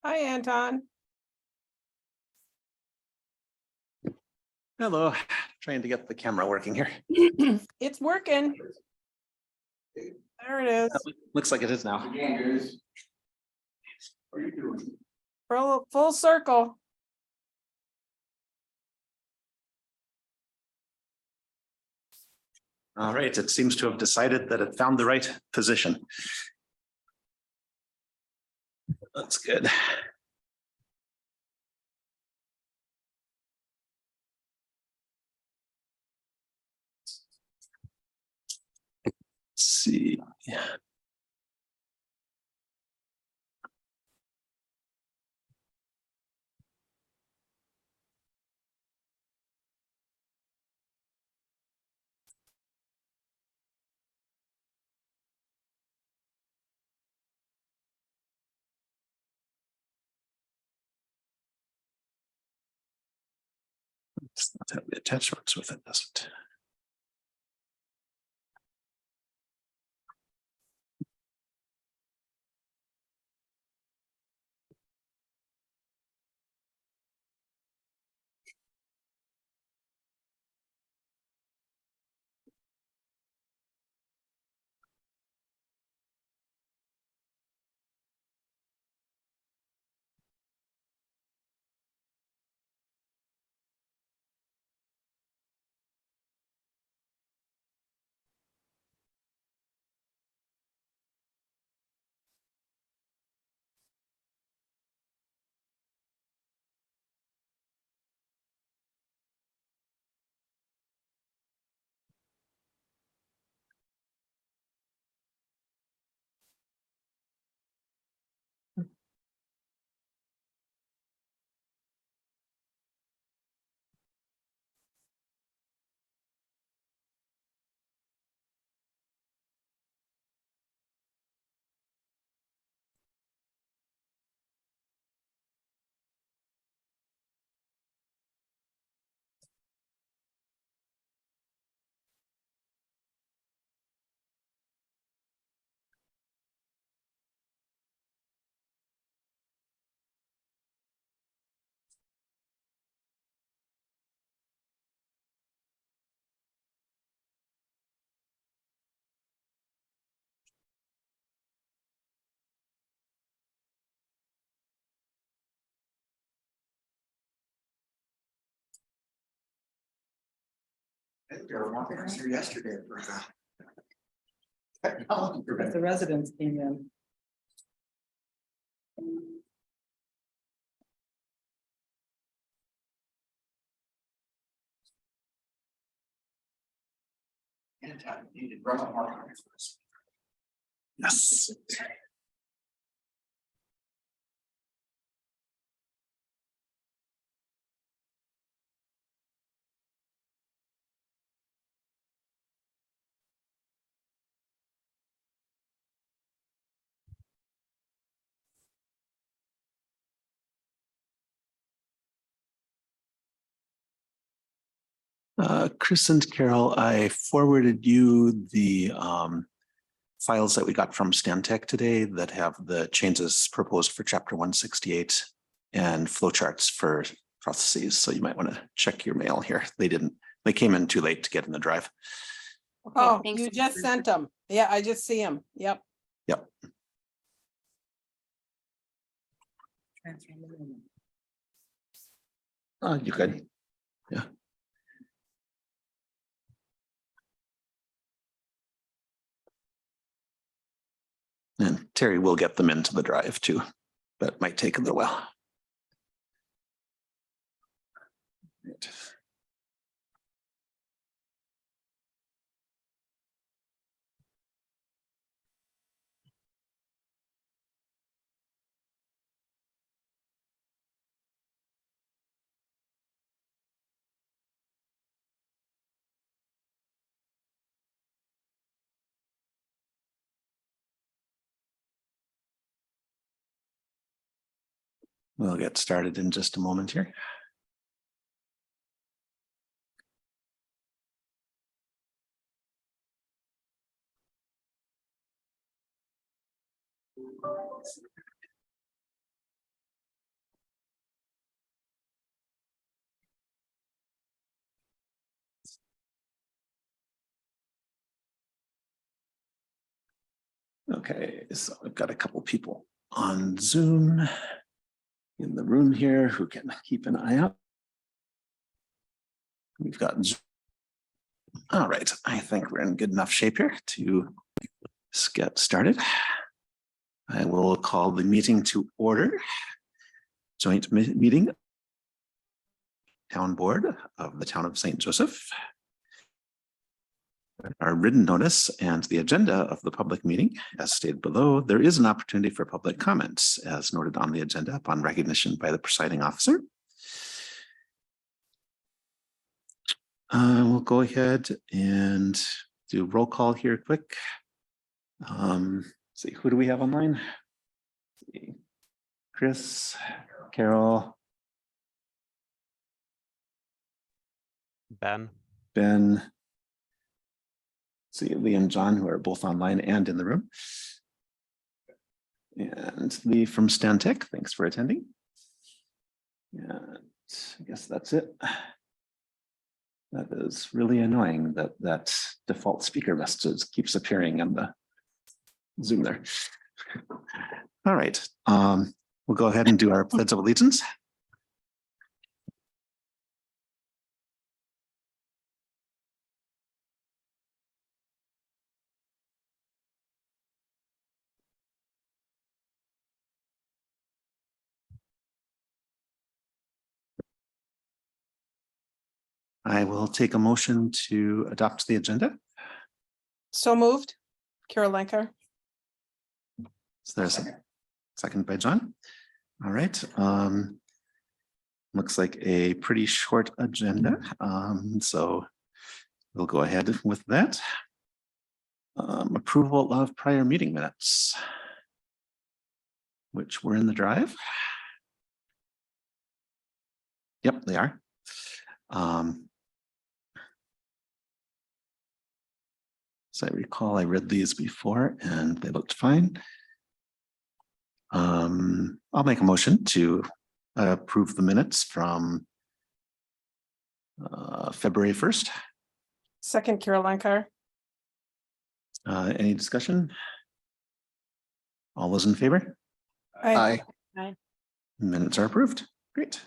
Hi, Anton. Hello, trying to get the camera working here. It's working. There it is. Looks like it is now. Full circle. All right, it seems to have decided that it found the right position. That's good. Let's see. It's not have the attachments with it, does it? I was here yesterday for The residents came in. Yes. Chris and Carol, I forwarded you the files that we got from Stantec today that have the changes proposed for chapter 168 and flowcharts for processes. So you might want to check your mail here. They came in too late to get in the drive. Oh, thanks. you just sent them. Yeah, I just see them. Yep. Yep. You could. Yeah. And Terry will get them into the drive too. That might take a little while. Right. We'll get started in just a moment here. Okay, so I've got a couple people on Zoom in the room here who can keep an eye out. We've got, all right, I think we're in good enough shape here to get started. I will call the meeting to order. Joint meeting. Town Board of the Town of St. Joseph. Our written notice and the agenda of the public meeting, as stated below, there is an opportunity for public comments as noted on the agenda upon recognition by the presiding officer. We'll go ahead and do roll call here quick. See, who do we have online? Let's see. Chris, Carol, Ben. See Lee and John, who are both online and in the room. And Lee from Stantec, thanks for attending. And I guess that's it. That is really annoying that that default speaker message keeps appearing on the Zoom there. All right, we'll go ahead and do our Pledge of Allegiance. I will take a motion to adopt the agenda. So moved. Carol Lanker. Is there a second by John? All right. Looks like a pretty short agenda. So we'll go ahead with that. Approval of prior meeting minutes, which were in the drive. Yep, they are. So I recall I read these before and they looked fine. I'll make a motion to approve the minutes from February 1st. Second, Carol Lanker. Any discussion? All those in favor? Aye. Minutes are approved. Great.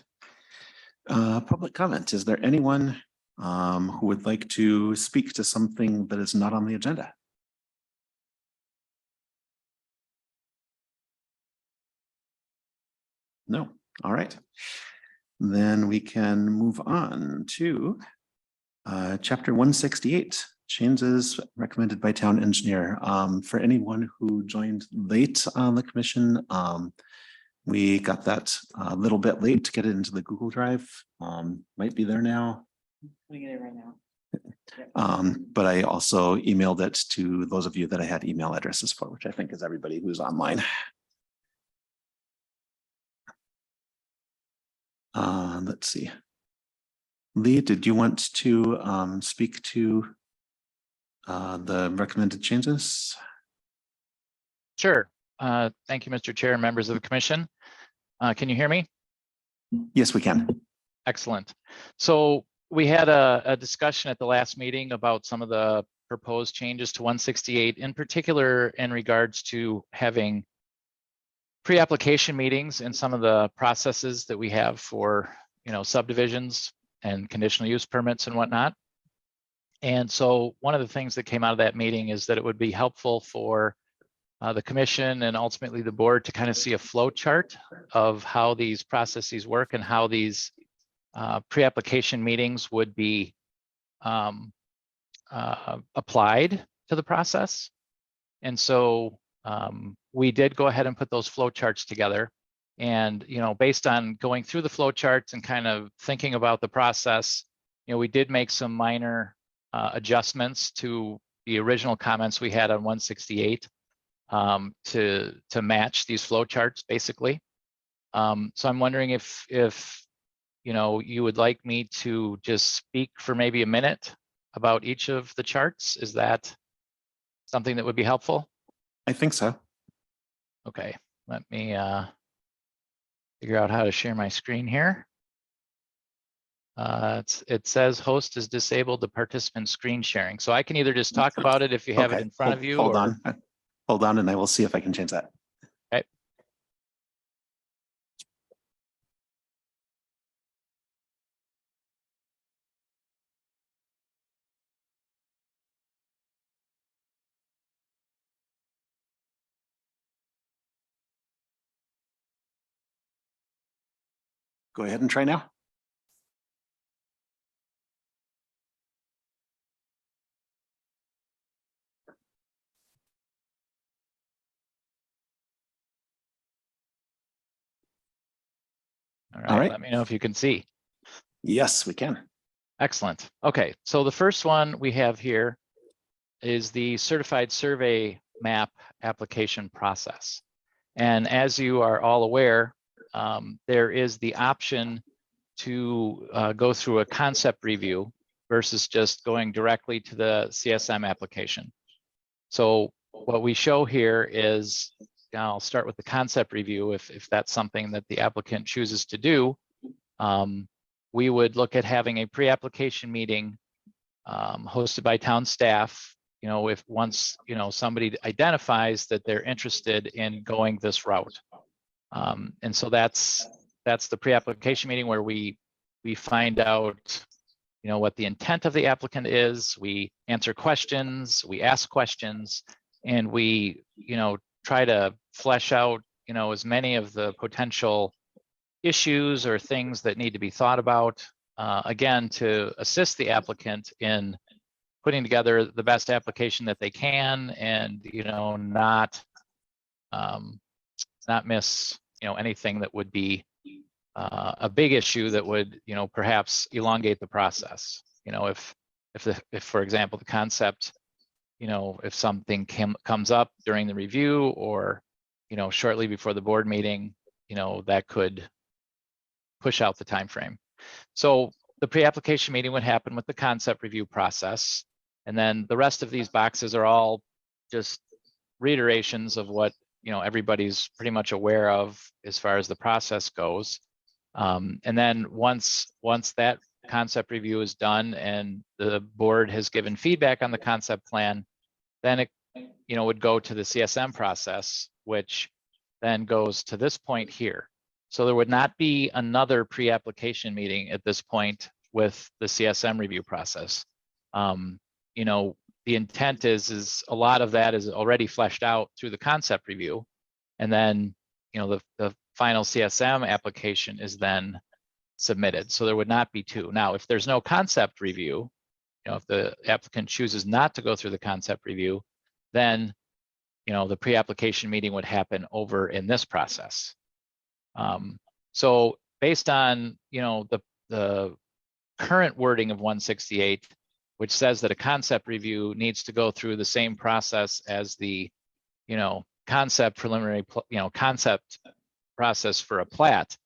Public comment. Is there anyone who would like to speak to something that is not on the agenda? No. All right. Then we can move on to chapter 168, changes recommended by town engineer. For anyone who joined late on the commission, we got that a little bit late to get it into the Google Drive. Might be there now. We get it right now. But I also emailed it to those of you that I had email addresses for, which I think is everybody who's online. Let's see. Lee, did you want to speak to the recommended changes? Sure. Thank you, Mr. Chair and members of the commission. Can you hear me? Yes, we can. Excellent. So we had a discussion at the last meeting about some of the proposed changes to 168, in particular in regards to having pre-application meetings and some of the processes that we have for, subdivisions and conditional use permits and whatnot. And so one of the things that came out of that meeting is that it would be helpful for the commission and ultimately the board to kind of see a flow chart of how these processes work and how these pre-application meetings would be applied to the process. And so we did go ahead and put those flow charts together. And, based on going through the flow charts and kind of thinking about the process, we did make some minor adjustments to the original comments we had on 168 to match these flow charts, basically. So I'm wondering if you would like me to just speak for maybe a minute about each of the charts. Is that something that would be helpful? I think so. Okay, let me figure out how to share my screen here. It says host is disabled the participant screen sharing. So I can either just talk about it if you have it in front of you. Hold or... on. Hold on and I will see if I can change that. Okay. Go ahead and try now. All right. right, let me know if you can see. Yes, we can. Excellent. Okay, so the first one we have here is the certified survey map application process. And as you are all aware, there is the option to go through a concept review versus just going directly to the CSM application. So what we show here is, I'll start with the concept review if that's something that the applicant chooses to do. We would look at having a pre-application meeting hosted by town staff. You know, if once, you know, somebody identifies that they're interested in going this route. And so that's the pre-application meeting where we find out, you know, what the intent of the applicant is. We answer questions, we ask questions, and we, you know, try to flesh out, you know, as many of the potential issues or things that need to be thought about, again, to assist the applicant in putting together the best application that they can, and, you know, not miss, you know, anything that would be a big issue that would, you know, perhaps elongate the process. You know, if for example, the concept, you know, if something comes up during the review or, you know, shortly before the board meeting, you know, that could push out the time frame. So the pre-application meeting would happen with the concept review process. And then the rest of these boxes are all just reiterations of what, you know, everybody's pretty much aware of as far as the process goes. And then once that concept review is done and the board has given feedback on the concept plan, then it, you know, would go to the CSM process, which then goes to this point here. So there would not be another pre-application meeting at this point with the CSM review process. You know, the intent is a lot of that is already fleshed out through the concept review. And then, you know, the final CSM application is then submitted. So there would not be two. Now, if there's no concept review, you know, if the applicant chooses not to go through the concept review, then, you know, the pre-application meeting would happen over in this process. So based on, you know, the current wording of 168, which says that a concept review needs to go through the same process as the, you know, concept preliminary, you know, concept process for a plat,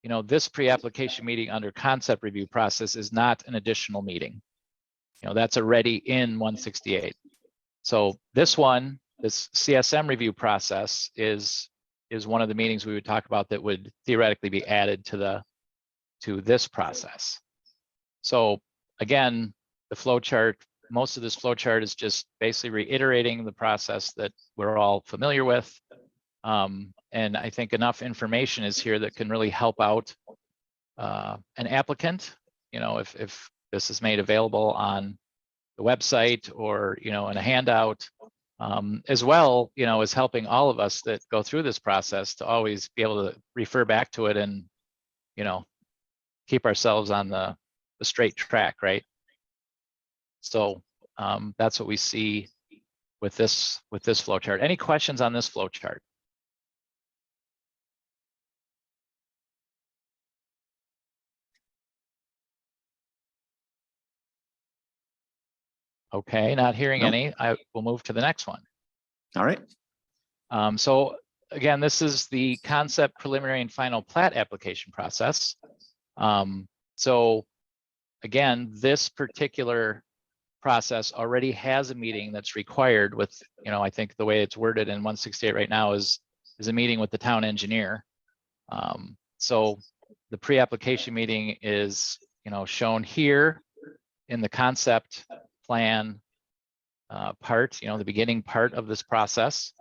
you know, this pre-application meeting under concept review process is not an additional meeting. You know, that's already in 168. So this one, this CSM review process is one of the meetings we would talk about that would theoretically be added to this process. So again, the flow chart, most of this flow chart is just basically reiterating the process that we're all familiar with. And I think enough information is here that can really help out an applicant, you know, if this is made available on the website or, you know, in a handout, as well, you know, is helping all of us that go through this process to always be able to refer back to it and, you know, keep ourselves on the straight track, right? So that's what we see with this flow chart. Any questions on this flow chart? Okay, not hearing Nope. any. I will move to the next one. All right. So again, this is the concept preliminary and final plat application process. So again, this particular process already has a meeting that's required with, you know, I think the way it's worded in 168 right now is a meeting with the town engineer. So the pre-application meeting is, you know, shown here in the concept plan part, you know, the beginning part of this process.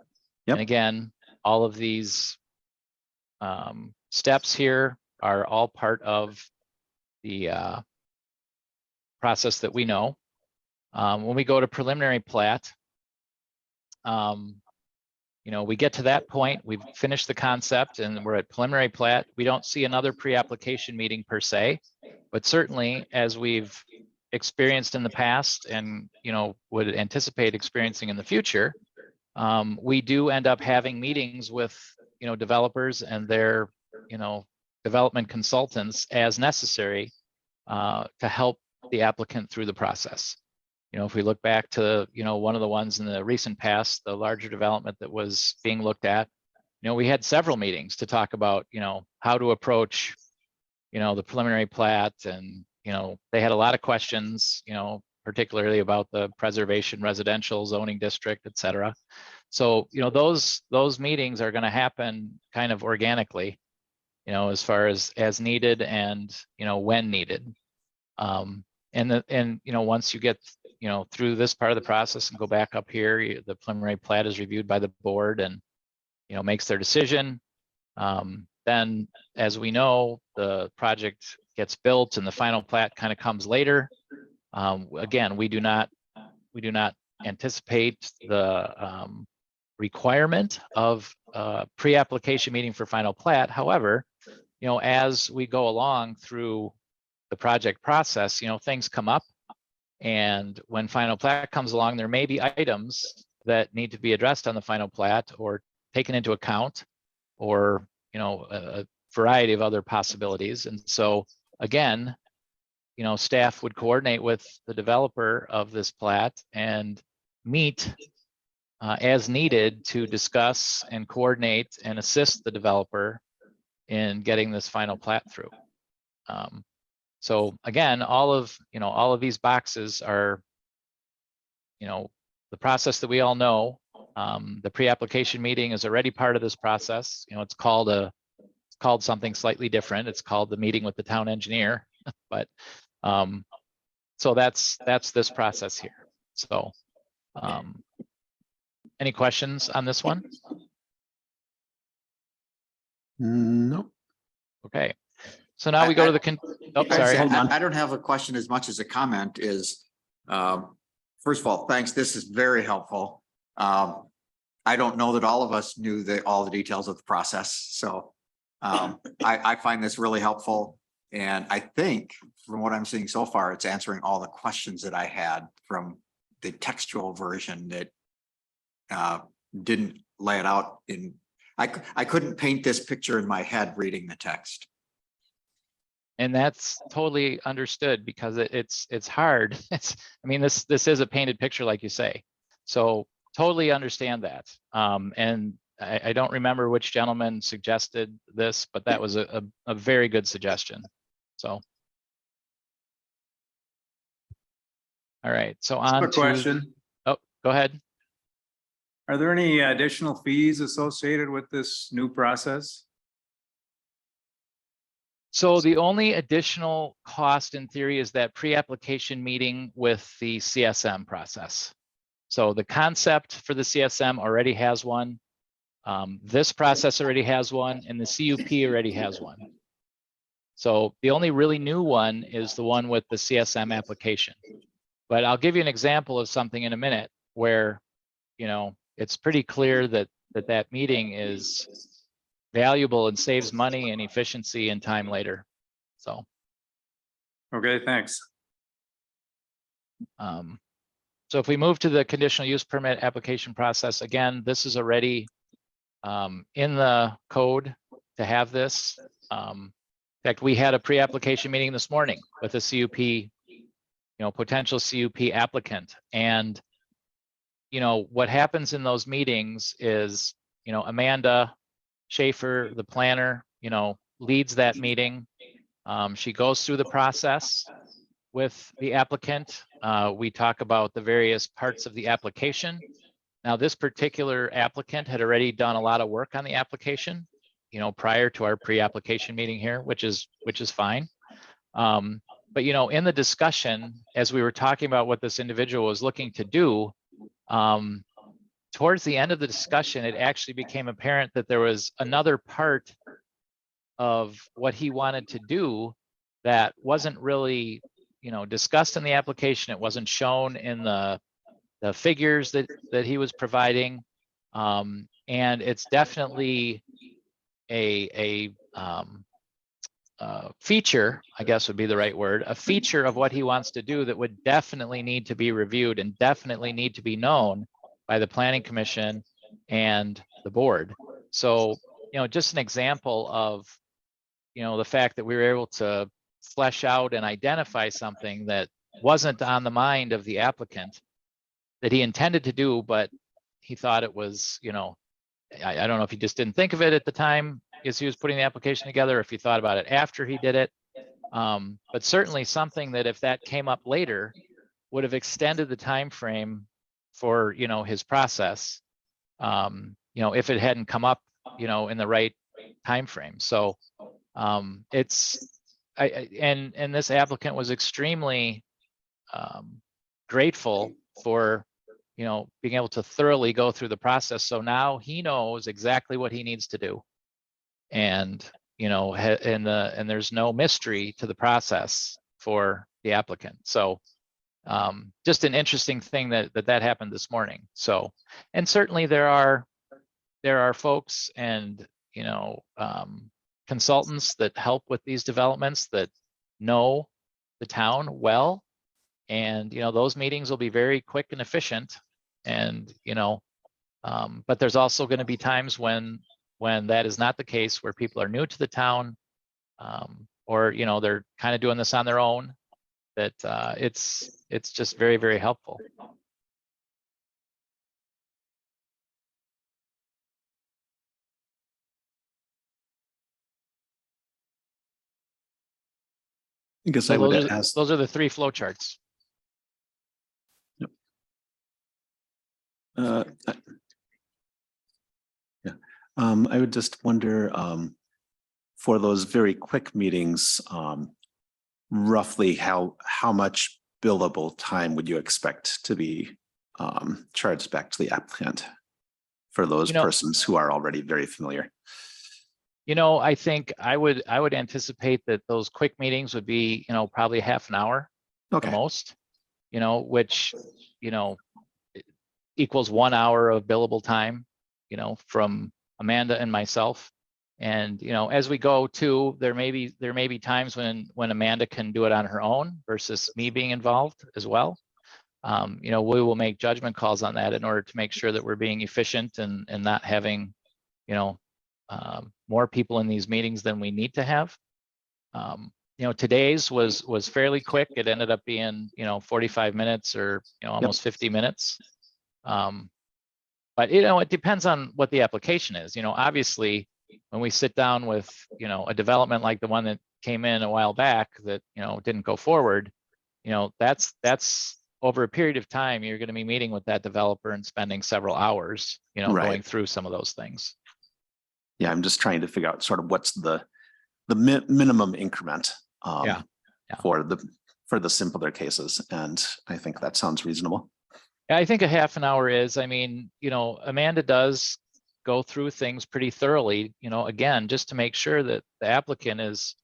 Yep. And again, all of these steps here are all part of the process that we know. When we go to preliminary plat, we get to that point, we've finished the concept and we're at preliminary plat. We don't see another pre-application meeting per se, but certainly as we've experienced in the past and, would anticipate experiencing in the future, we do end up having meetings with, developers and their, development consultants as necessary to help the applicant through the process. If we look back to, one of the ones in the recent past, the larger development that was being looked at, we had several meetings to talk about, how to approach, the preliminary plat, and, they had a lot of questions, particularly about the preservation residential zoning district, et cetera. So, those meetings are going to happen kind of organically, as far as needed and, when needed. And once you get, through this part of the process and go back up here, the preliminary plat is reviewed by the board and, makes their decision. Then, as we know, the project gets built and the final plat kind of comes later. Again, we do not anticipate the requirement of pre-application meeting for final plat. However, as we go along through the project process, things come up, and when final plat comes along, there may be items that need to be addressed on the final plat or taken into account, or a variety of other possibilities. And so again, staff would coordinate with the developer of this plat and meet as needed to discuss and coordinate and assist the developer in getting this final plat through. So again, all of these boxes are, the process that we all know. The pre-application meeting is already part of this process. It's called something slightly different. It's called the meeting with the town engineer, but so that's this process here. So any questions on this one? No. Okay. So now we go to the sorry. Hold on. I don't have a question as much as a comment. Is first of all, thanks. This is very helpful. I don't know that all of us knew all the details of the process. So I find this really helpful. And I think from what I'm seeing so far, it's answering all the questions that I had from the textual version that didn't lay it out in. I couldn't paint this picture in my head reading the text. And that's totally understood, because it's hard. This is a painted picture, like you say. So totally understand that. And I don't remember which gentleman suggested this, but that was a very good suggestion. So. All right, so on Quick to. question. Oh, go ahead. Are there any additional fees associated with this new process? So the only additional cost in theory is that pre-application meeting with the CSM process. So the concept for the CSM already has one. This process already has one, and the CUP already has one. So the only really new one is the one with the CSM application. But I'll give you an example of something in a minute where, it's pretty clear that that meeting is valuable and saves money and efficiency and time later. So. Okay, thanks. So if we move to the conditional use permit application process, again, this is already in the code to have this. In fact, we had a pre-application meeting this morning with a CUP, potential CUP applicant. And, what happens in those meetings is, Amanda Schaefer, the planner, leads that meeting. She goes through the process with the applicant. We talk about the various parts of the application. Now, this particular applicant had already done a lot of work on the application, prior to our pre-application meeting here, which is fine. But, in the discussion, as we were talking about what this individual was looking to do, towards the end of the discussion, it actually became apparent that there was another part of what he wanted to do that wasn't really, discussed in the application. It wasn't shown in the figures that he was providing. And it's definitely a feature, I guess would be the right word, a feature of what he wants to do that would definitely need to be reviewed and definitely need to be known by the planning commission and the board. So, just an example of, the fact that we were able to flesh out and identify something that wasn't on the mind of the applicant that he intended to do, but he thought it was, I don't know if he just didn't think of it at the time as he was putting the application together, if he thought about it after he did it. But certainly something that if that came up later would have extended the time frame for, his process, if it hadn't come up, in the right time frame. So and this applicant was extremely grateful for being able to thoroughly go through the process. So now he knows exactly what he needs to do, and and there's no mystery to the process for the applicant. So just an interesting thing that happened this morning. So, and certainly there are folks and consultants that help with these developments that know the town well, and those meetings will be very quick and efficient. And but there's also going to be times when that is not the case, where people are new to the town, or they're kind of doing this on their own. That it's just very, very helpful. I guess So I would those ask. are the 3 flow charts. Yeah. I would just wonder, for those very quick meetings, roughly how much billable time would you expect to be charged back to the applicant for those persons who are already very familiar? I think I would anticipate that those quick meetings would be, probably half an hour Okay. the most, which, equals 1 hour of billable time, from Amanda and myself. And, as we go too, there may be times when Amanda can do it on her own versus me being involved as well. We will make judgment calls on that in order to make sure that we're being efficient and not having, more people in these meetings than we need to have. Today's was fairly quick. It ended up being, 45 minutes or, almost 50 minutes. But, it depends on what the application is. Obviously, when we sit down with, a development like the one that came in a while back that, didn't go forward, that's over a period of time, you're going to be meeting with that developer and spending several hours, Right. going through some of those things. Yeah, I'm just trying to figure out sort of what's the minimum increment Yeah. for the simpler cases, and I think that sounds reasonable. I think a half an hour is, Amanda does go through things pretty thoroughly, again, just to make sure that the applicant is,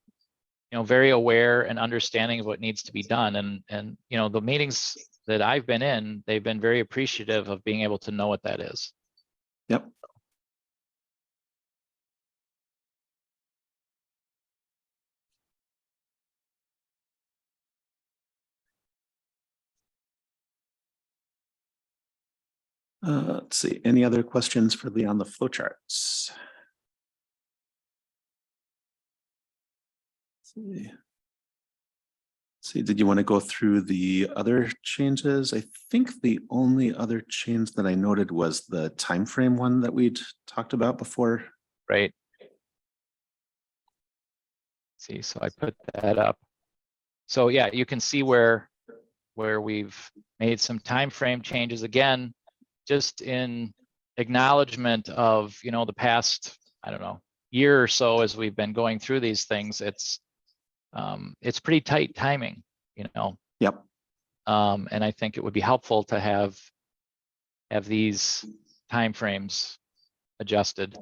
very aware and understanding of what needs to be done. And, the meetings that I've been in, they've been very appreciative of being able to know what that is. Yep. Let's see, any other questions for Lee on the flowcharts? See, did you want to go through the other changes? I think the only other change that I noted was the time frame one that we'd talked about before. Right. See, so I put that up. So yeah, you can see where we've made some time frame changes, again, just in acknowledgement of, the past, I don't know, year or so as we've been going through these things. It's pretty tight timing, Yep. And I think it would be helpful to have these timeframes adjusted.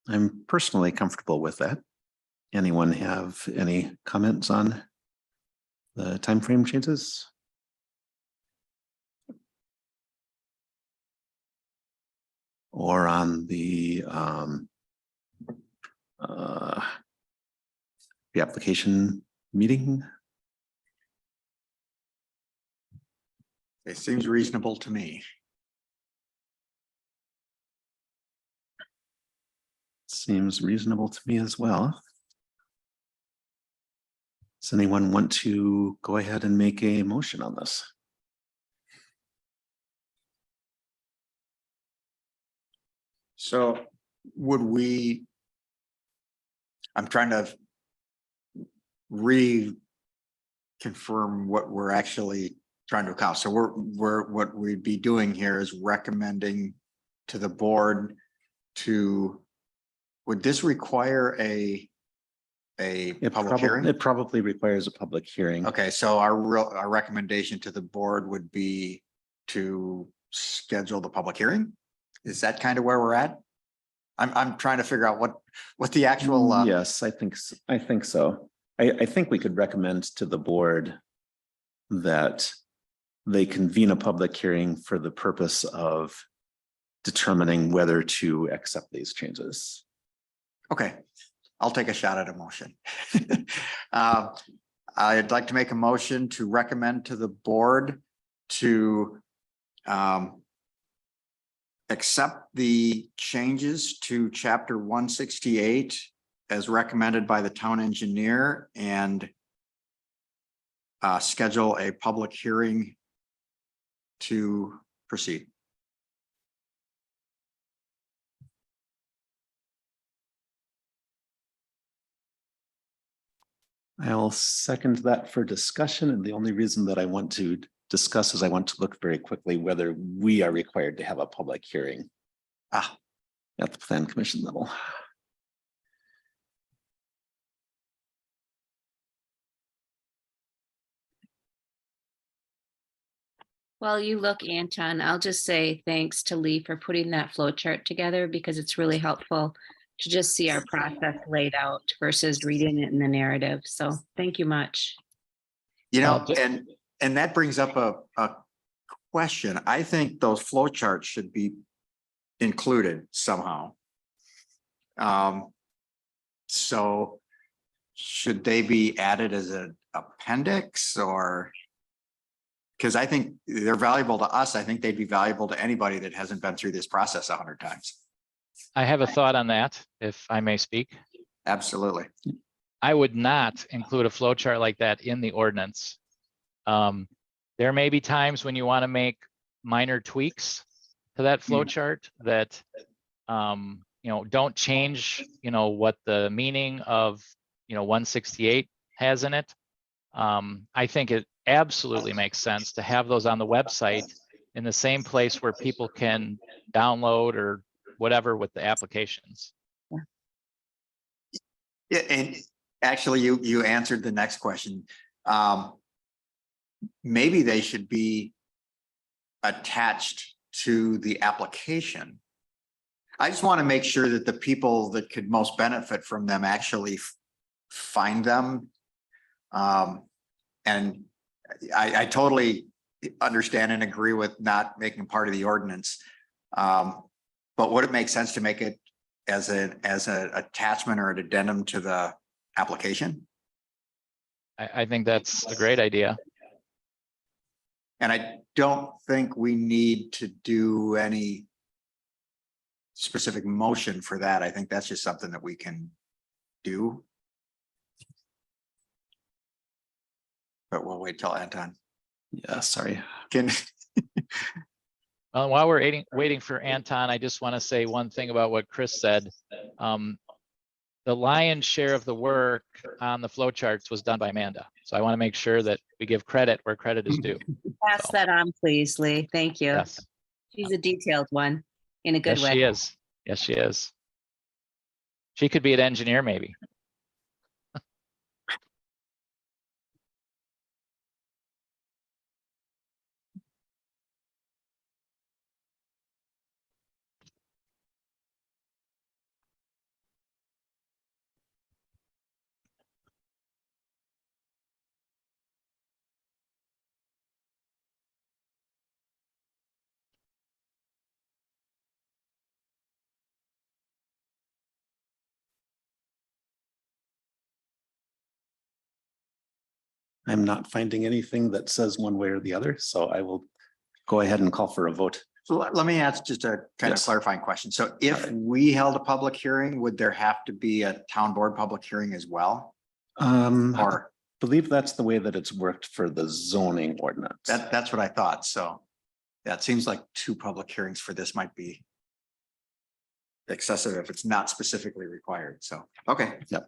I'm personally comfortable with that. Anyone have any comments on the timeframe changes? Or on the application meeting? It seems reasonable to me. Seems reasonable to me as well. Does anyone want to go ahead and make a motion on this? So would we? I'm trying to reconfirm what we're actually trying to accomplish. So what we'd be doing here is recommending to the board to, would this require a public hearing? It probably requires a public hearing. Okay, so our recommendation to the board would be to schedule the public hearing? Is that kind of where we're at? I'm trying to figure out what the actual. Yes, I think so. I think we could recommend to the board that they convene a public hearing for the purpose of determining whether to accept these changes. Okay, I'll take a shot at a motion. I'd like to make a motion to recommend to the board to accept the changes to chapter 168 as recommended by the town engineer and schedule a public hearing to proceed. I'll second that for discussion. And the only reason that I want to discuss is I want to look very quickly whether we are required to have a public hearing at the plan commission level. While you look, Anton, I'll just say thanks to Lee for putting that flow chart together because it's really helpful to just see our process laid out versus reading it in the narrative. So thank you much. You know, Just- and that brings up a question. I think those flow charts should be included somehow. So should they be added as an appendix or? Because I think they're valuable to us. I think they'd be valuable to anybody that hasn't been through this process 100 times. I have a thought on that, if I may speak. Absolutely. I would not include a flow chart like that in the ordinance. There may be times when you want to make minor tweaks to that flow chart that, don't change, what the meaning of, 168 has in it. I think it absolutely makes sense to have those on the website in the same place where people can download or whatever with the applications. Yeah, and actually you answered the next question. Maybe they should be attached to the application. I just want to make sure that the people that could most benefit from them actually find them. And I totally understand and agree with not making part of the ordinance. But would it make sense to make it as an attachment or an addendum to the application? I think that's a great idea. And I don't think we need to do any specific motion for that. I think that's just something that we can do. But we'll wait till Anton Yeah, sorry. can. While we're waiting for Anton, I just want to say one thing about what Chris said. The lion's share of the work on the flowcharts was done by Amanda. So I want to make sure that we give credit where credit is due. Pass So, that on, please, Lee. Thank you. Yes, She's a detailed one in a good yes, way. she is. Yes, she is. She could be an engineer, maybe. I'm not finding anything that says one way or the other, so I will go ahead and call for a vote. So let me ask just a kind of Yes. clarifying question. So if we held a public hearing, would there have to be a town board public hearing as well? I Or believe that's the way that it's worked for the zoning ordinance. that's what I thought. So that seems like 2 public hearings for this might be excessive if it's not specifically required. So, okay. Yep.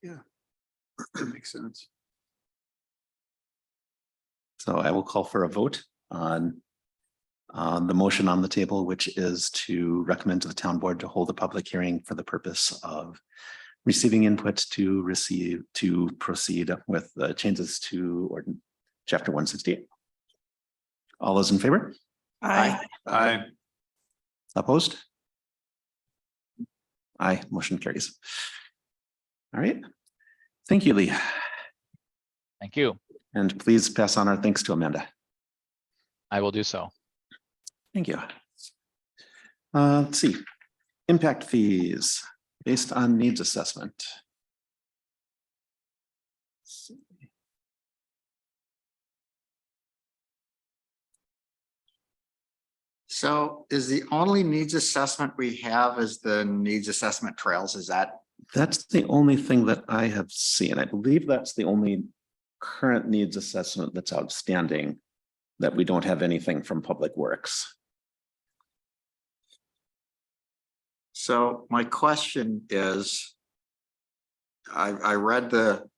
Yeah. That makes sense. So I will call for a vote on the motion on the table, which is to recommend to the town board to hold a public hearing for the purpose of receiving input to proceed with the changes to chapter 168. All those in favor? Aye. Aye. Opposed? Aye, motion carries. All right. Thank you, Lee. Thank you. And please pass on our thanks to Amanda. I will do so. Thank you. Let's see. Impact fees based on needs assessment. So is the only needs assessment we have is the needs assessment trails? Is that? That's the only thing that I have seen. I believe that's the only current needs assessment that's outstanding, that we don't have anything from Public Works. So my question is, I read the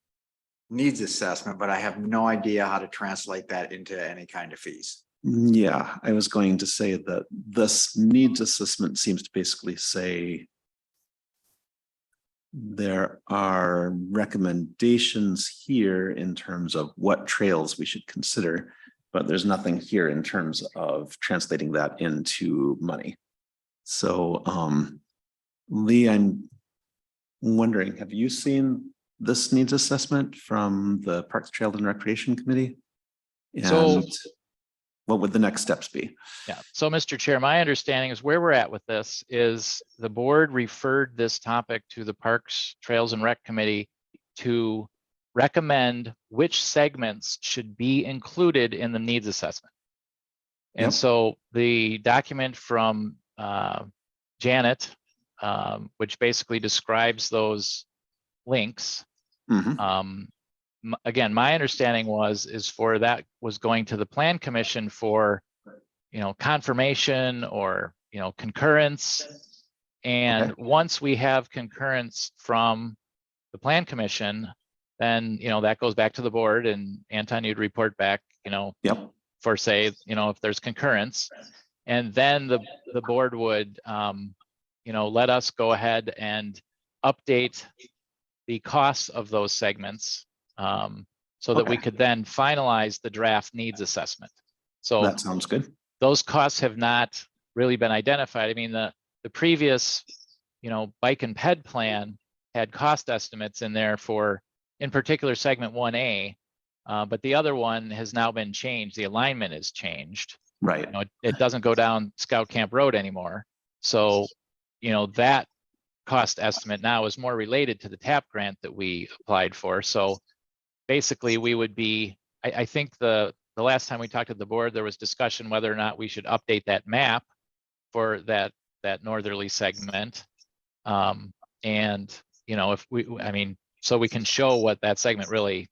needs assessment, but I have no idea how to translate that into any kind of fees. Yeah, I was going to say that this needs assessment seems to basically say there are recommendations here in terms of what trails we should consider, but there's nothing here in terms of translating that into money. So, Lee, I'm wondering, have you seen this needs assessment from the Parks, Trail and Recreation Committee? So- And what would the next steps be? Yeah, so Mr. Chair, my understanding is where we're at with this is the board referred this topic to the Parks, Trails and Rec Committee to recommend which segments should be included in the needs assessment. And Yep. so the document from Janet, which basically describes those links. Mhm. Again, my understanding is for that was going to the Plan Commission for, confirmation or, concurrence. And once we have concurrence from the Plan Commission, then, that goes back to the board, and Anton, you'd report back, Yep. for say, if there's concurrence. And then the board would, let us go ahead and update the costs of those segments, so that we Okay. could then finalize the draft needs assessment. So That sounds good. those costs have not really been identified. I mean, the previous, bike and ped plan had cost estimates in there for, in particular, segment 1A, but the other one has now been changed. The alignment is changed. Right. It doesn't go down Scout Camp Road anymore. So, that cost estimate now is more related to the TAP grant that we applied for. So basically we would be, I think the last time we talked to the board, there was discussion whether or not we should update that map for that northerly segment. And, if so we can show what that segment really,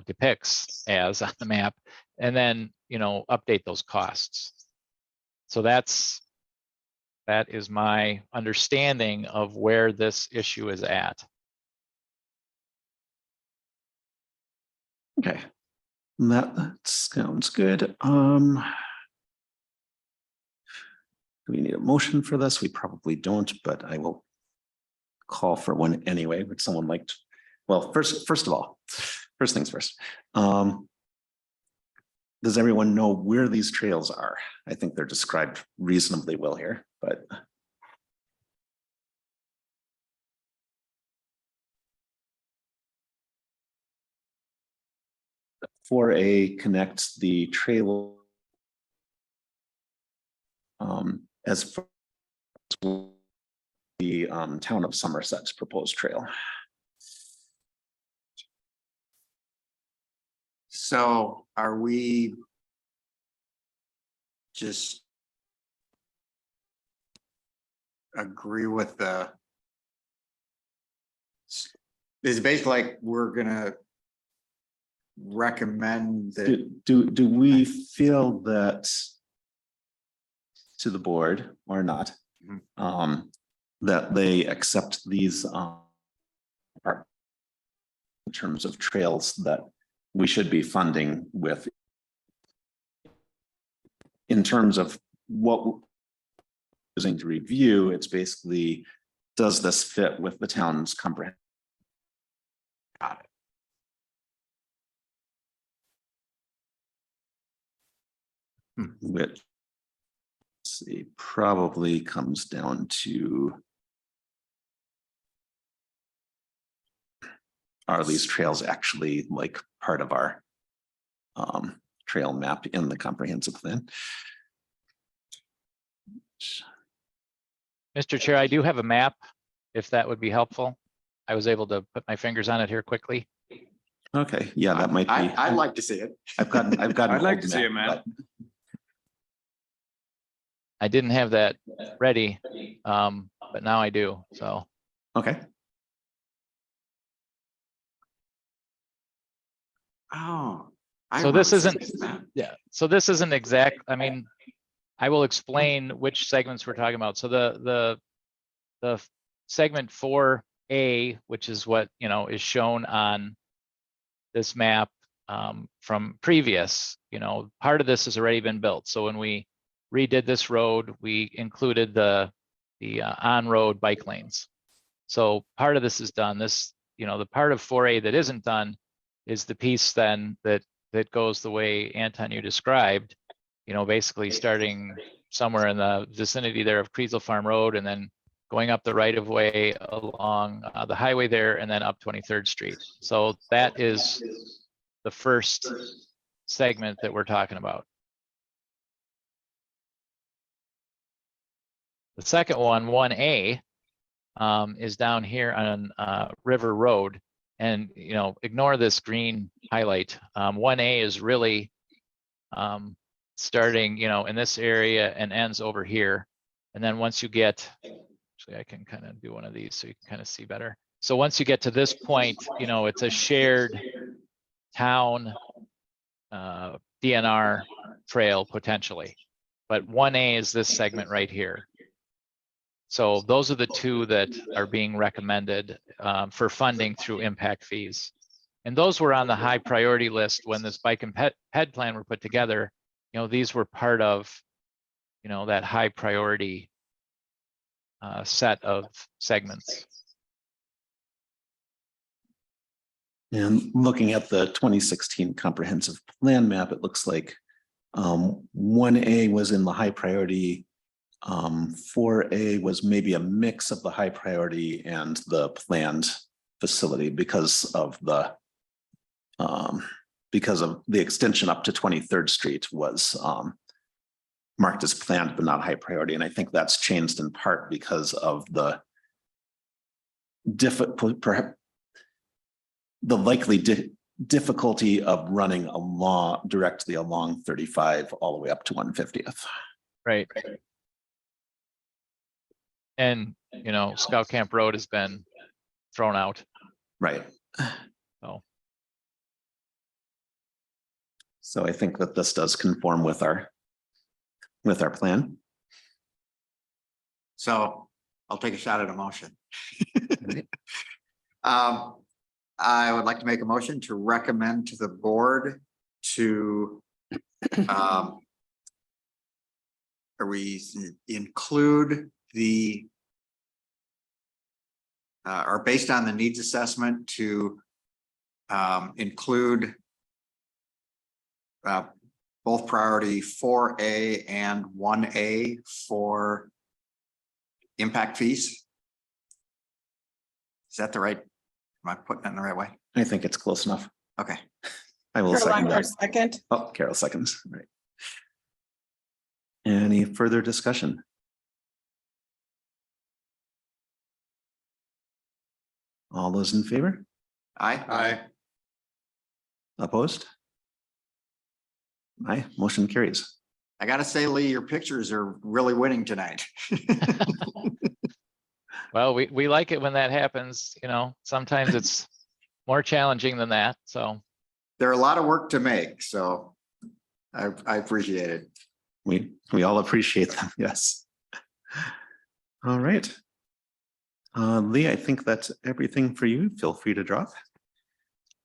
depicts as on the map, and then, update those costs. So that is my understanding of where this issue is at. Okay. That sounds good. Do we need a motion for this? We probably don't, but I will call for one anyway. Would someone like to? Well, first things first. Does everyone know where these trails are? I think they're described reasonably well here, but. 4A connects the trail as far as the town of Somerset's proposed trail. So are we just agree with the, is it basically like we're gonna recommend that? Do we feel that to the board or not? Mhm. That they accept these in terms of trails that we should be funding with, in terms of what we're using to review? It's basically, does this fit with the town's comprehensive? Got it. Which, let's see, probably comes down to, are these trails actually like part of our trail map in the comprehensive plan? Mr. Chair, I do have a map, if that would be helpful. I was able to put my fingers on it here quickly. Okay, yeah, that might be. I'd like to see it. I've got. an I'd like old to see a map. but- I didn't have that ready, but now I do, so. Okay, Oh. I So this remember isn't, seeing that. yeah, so this isn't exact, I mean, I will explain which segments we're talking about. So the segment 4A, which is what, you know, is shown on this map from previous, you know, part of this has already been built. So when we redid this road, we included the on-road bike lanes. So part of this is done. This, you know, the part of 4A that isn't done is the piece then that goes the way Anton you described, you know, basically starting somewhere in the vicinity there of Creasel Farm Road and then going up the right of way along the highway there and then up 23rd Street. So that is the first segment that we're talking about. The second one, 1A, is down here on River Road. And, you know, ignore this green highlight. 1A is really starting, you know, in this area and ends over here. And then once you get, actually, I can kind of do one of these so you can kind of see better. So once you get to this point, you know, it's a shared town DNR trail potentially. But 1A is this segment right here. So those are the two that are being recommended for funding through impact fees. And those were on the high priority list when this bike and ped plan were put together. You know, these were part of, you know, that high priority set of segments. and looking at the 2016 comprehensive plan map, it looks like 1A was in the high priority. 4A was maybe a mix of the high priority and the planned facility because of the extension up to 23rd Street was marked as planned but not high priority. And I think that's changed in part because of the difficulty of running directly along 35 all the way up to 150th. Right. And, you know, Scout Camp Road has been thrown out. Right. So I think that this does conform with our plan. So I'll take a shot at a motion. I would like to make a motion to recommend to the board to include the are based on the needs assessment to include both priority 4A and 1A for impact fees. Is that the right, am I putting that in the right way? I think it's close enough. Okay. I will Carol second Lancar, that. second. Oh, Carol seconds. All right. Any further discussion? All those in favor? Aye. Opposed? Aye, motion carries. I gotta say, Lee, your pictures are really winning tonight. Well, we like it when that happens, you know, sometimes it's more challenging than that, so. They're a lot of work to make, so I appreciate it. We all appreciate them, yes. All right. Lee, I think that's everything for you. Feel free to drop.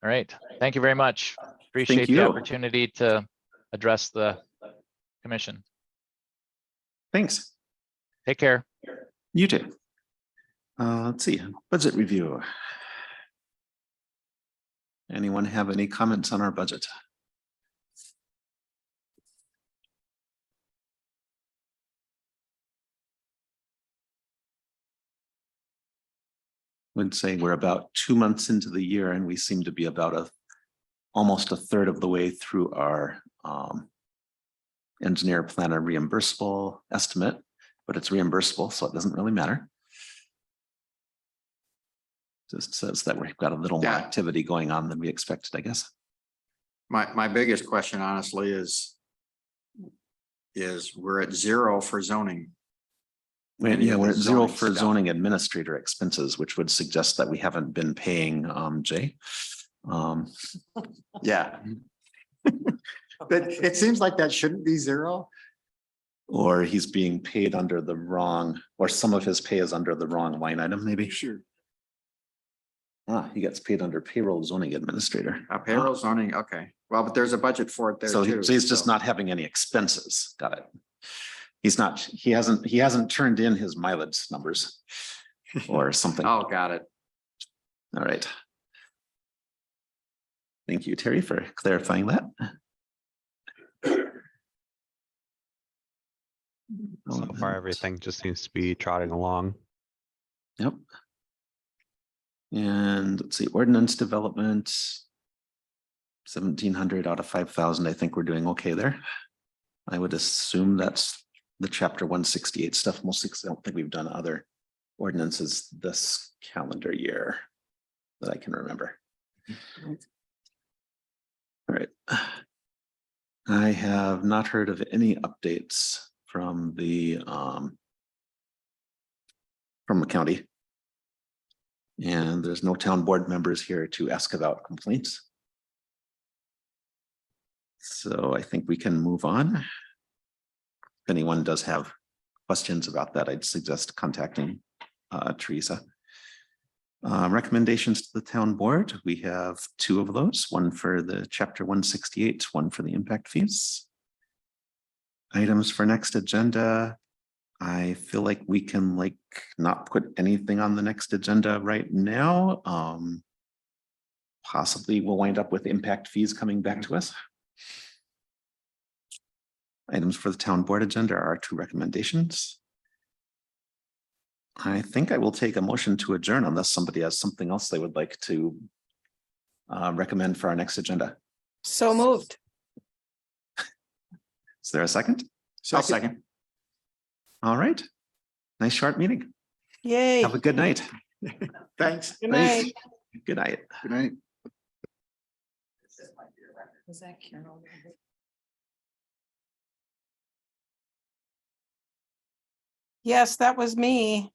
All right, thank you very much. Appreciate the you. opportunity to address the commission. Thanks. Take care. You too. Let's see, budget review. Anyone have any comments on our budget? Would say we're about 2 months into the year and we seem to be about almost a third of the way through our engineer planner reimbursable estimate, but it's reimbursable, so it doesn't really matter. Just says that we've got a little more Yeah. activity going on than we expected, I guess. My biggest question honestly is we're at 0 for zoning. Yeah, we're at 0 Zoning for stuff. zoning administrator expenses, which would suggest that we haven't been paying Jay. Yeah. But it seems like that shouldn't be 0. Or he's being paid under the wrong, or some of his pay is under the wrong line item, maybe. Sure. He gets paid under payroll zoning administrator. Payroll zoning, okay. Well, but there's a budget for it there So too. he's just so- not having any expenses. Got it. He hasn't turned in his mileage numbers or something. Oh, got it. All right. Thank you, Terry, for clarifying that. So far, everything just seems to be trotting along. Yep. And let's see, ordinance development. 1,700 out of 5,000. I think we're doing okay there. I would assume that's the chapter 168 stuff, mostly because I don't think we've done other ordinances this calendar year that I can remember. All right. I have not heard of any updates from the county. And there's no town board members here to ask about complaints. So I think we can move on. If anyone does have questions about that, I'd suggest contacting Teresa. Recommendations to the town board. We have 2 of those, one for the chapter 168, one for the impact fees. Items for next agenda. I feel like we can not put anything on the next agenda right now. Possibly we'll wind up with impact fees coming back to us. Items for the town board agenda are 2 recommendations. I think I will take a motion to adjourn unless somebody has something else they would like to recommend for our next agenda. So moved. Is there a second? I'll second. All right. Nice short meeting. Yay. Have a good night. Thanks. Good night. Good night. Good night. Was that Carol? Yes, that was me.